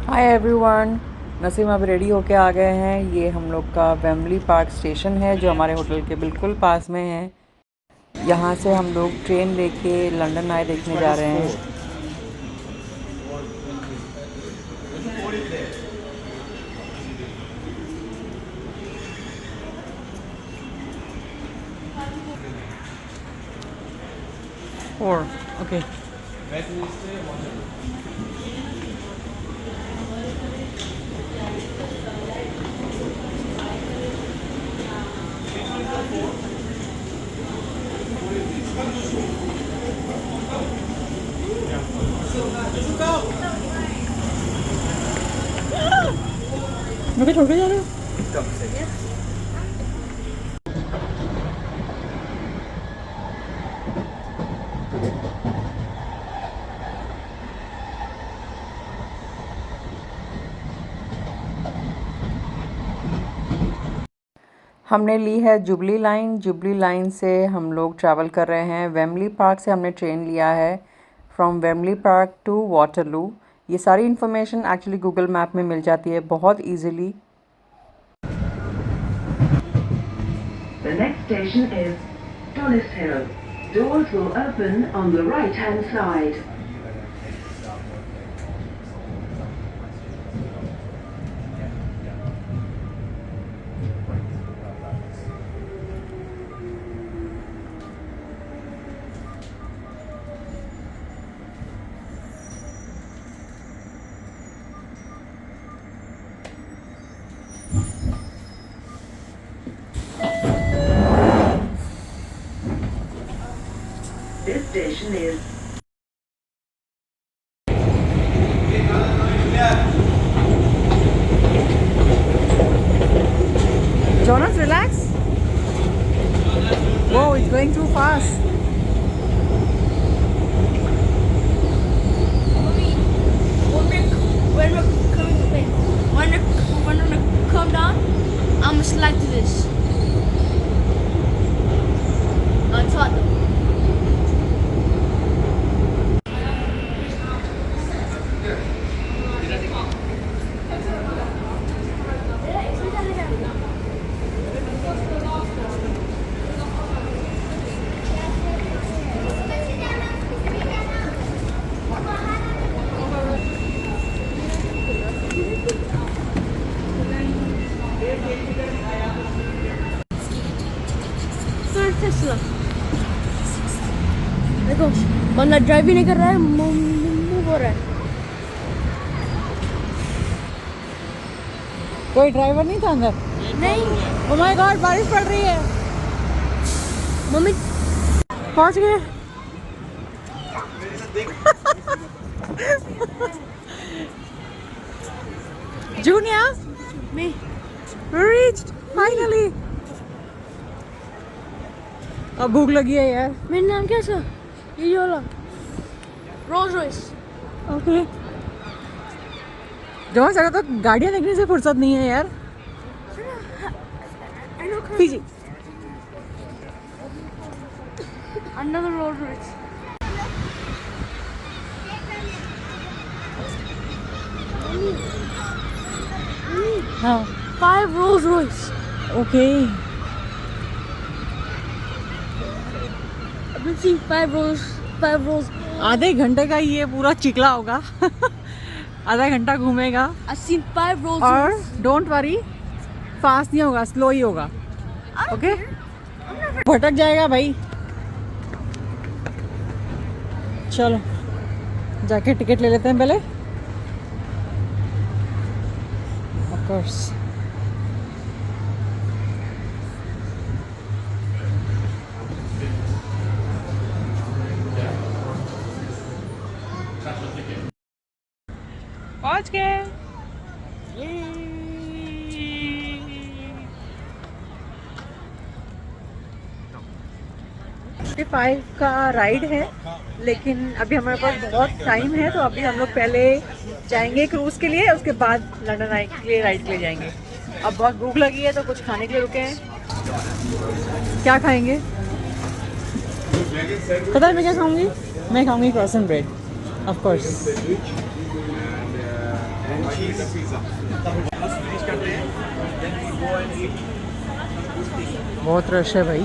Hi everyone. Naseem अब ready होके आ गए हैं। ये हम लोग का वेम्बली पार्क स्टेशन है जो हमारे होटल के बिल्कुल पास में है। यहाँ से हम लोग ट्रेन लेके लंदन आई देखने जा रहे हैं। और ओके मुझे छोड़ के जा रहे हो। हमने ली है जुबली लाइन। जुबली लाइन से हम लोग ट्रैवल कर रहे हैं। वेम्बली पार्क से हमने ट्रेन लिया है from Wembley Park to Waterloo. ये सारी इन्फॉर्मेशन एक्चुअली गूगल मैप में मिल जाती है बहुत easily. The next station is Dollis Hill. Doors will open on the right-hand side. This station is Jonas, relax. Whoa, it's going too fast. When we come down, I'm gonna slide to this. On top. Tesla. देखो बंदा drive भी नहीं कर रहा है, move हो रहा है। कोई ड्राइवर नहीं था अंदर? नहीं। ओह माय गॉड, बारिश पड़ रही है। मम्मी पहुंच गए। Junior, me reached finally. अब भूख लगी है यार। मेरा नाम क्या था? ये वाला रोल्स रॉयस। ओके। जो सका तो गाड़ियाँ देखने से फुर्सत नहीं है यार। पीछे Another Rolls Royce. हाँ 5 Rolls Royce. Okay. I've been seeing 5 Rolls. आधे घंटे का ये पूरा चिकला होगा। आधा घंटा घूमेगा। I've seen 5 Rolls और Royce. डोंट वरी, फास्ट नहीं होगा, स्लो ही होगा। ओके, भटक जाएगा भाई। चलो जाके टिकट ले लेते हैं पहले। Of course. पहुंच गए। 55 का राइड है, लेकिन अभी हमारे पास बहुत टाइम है, तो अभी हम लोग पहले जाएंगे क्रूज़ के लिए, उसके बाद लंदन आई के लिए राइड के लिए जाएंगे। अब बहुत भूख लगी है तो कुछ खाने के लिए रुके हैं। क्या खाएंगे? पता है मैं क्या खाऊंगी? मैं खाऊंगी क्रॉसन ब्रेड, ऑफ कोर्स। बहुत रश है भाई।